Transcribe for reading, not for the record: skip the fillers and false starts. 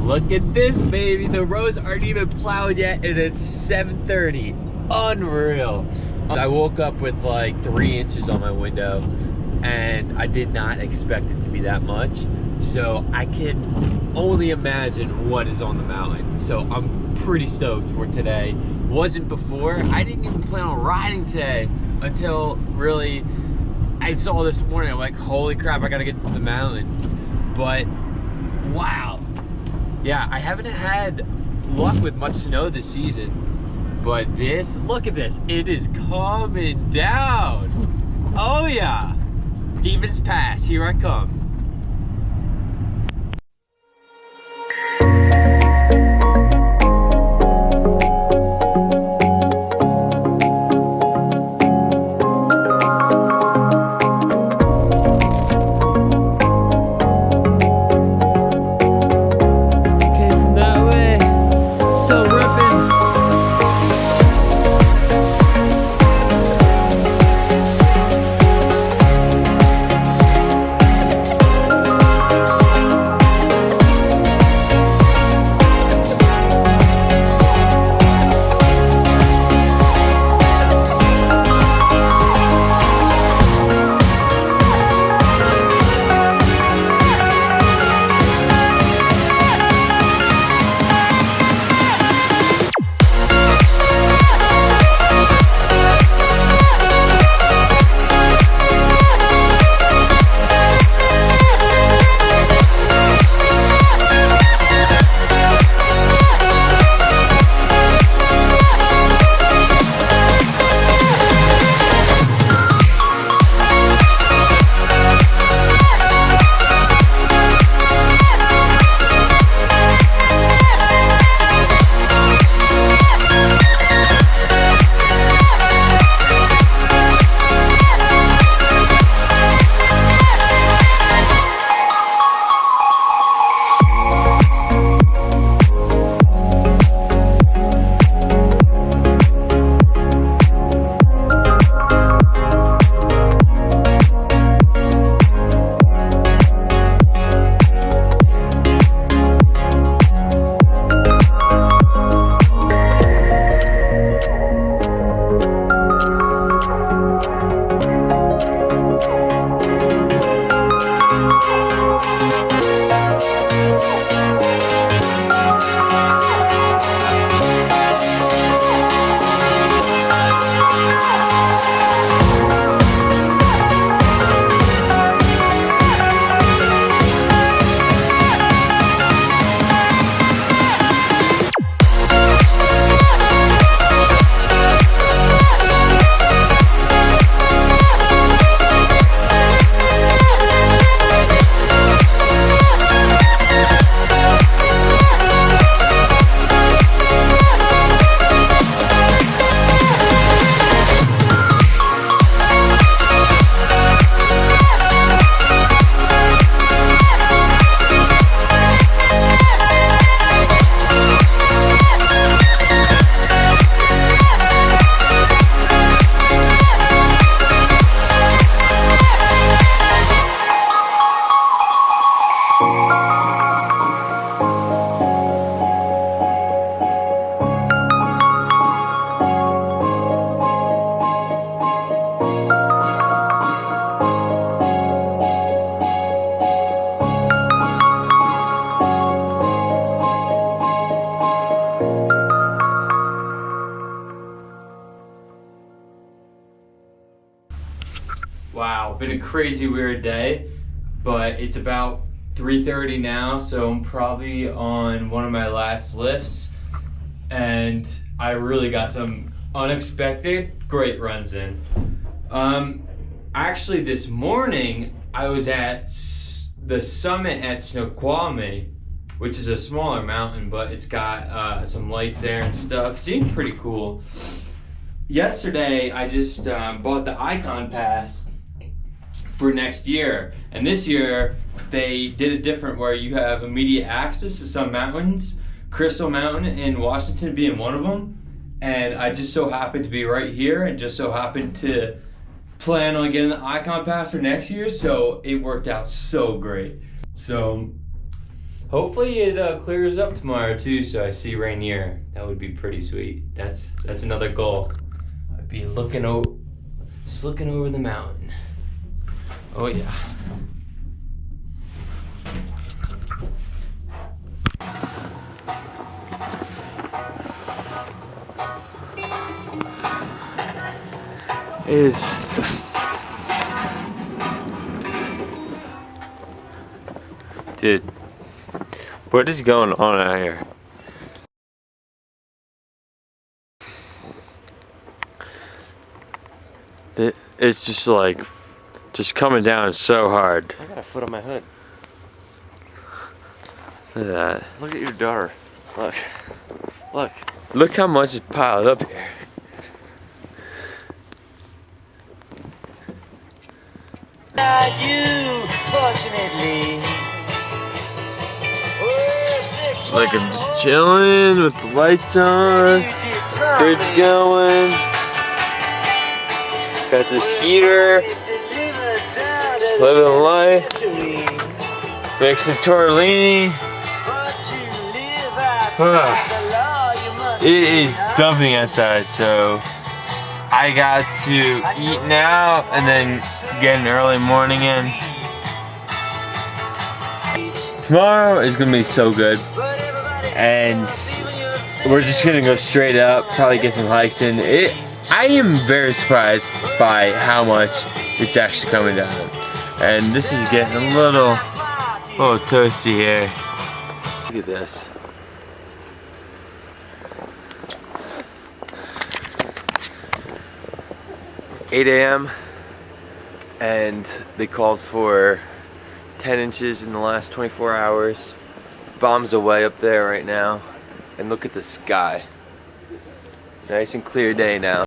Look at this, baby. The roads aren't even plowed yet, and it's 7:30. Unreal. I woke up with like 3 inches on my window, and I did not expect it to be that much. So I can only imagine what is on the mountain. So I'm pretty stoked for today. Wasn't before. I didn't even plan on riding today until really I saw this morning. I'm like, holy crap, I gotta get to the mountain. But wow. Yeah, I haven't had luck with much snow this season. But this, look at this. It is coming down. Oh yeah. Stevens Pass, here I come. Wow, been a crazy weird day, but it's about 3:30 now, so I'm probably on one of my last lifts, and I really got some unexpected great runs in. Actually this morning I was at the summit at Snoqualamie, which is a smaller mountain, but it's got some lights there and stuff. Seemed pretty cool. Yesterday I just bought the Icon Pass for next year, and this year they did it different where you have immediate access to some mountains, Crystal Mountain in Washington being one of them, and I just so happened to be right here and just so happened to plan on getting the Icon Pass for next year, so it worked out so great. So Hopefully it clears up tomorrow too, so I see Rainier. That would be pretty sweet. That's another goal. I'd be looking over, just looking over the mountain. Oh yeah. It is. Dude, what is going on out here? It's just like, just coming down so hard. I got a foot on my hood. Look at that. Look at your daughter. Look. Look. Look how much is piled up here. Not you, fortunately. Like I'm just chilling with the lights on, fridge going. Got this heater. Just living life. Make some tortellini. It is dumping outside, so I got to eat now and then get an early morning in. Tomorrow is gonna be so good, and we're just gonna go straight up, probably get some hikes in. I am very surprised by how much it's actually coming down, and this is getting a little toasty here. Look at this. $8 a.m. and they called for 10 inches in the last 24 hours. Bombs away up there right now. And look at the sky. Nice and clear day now.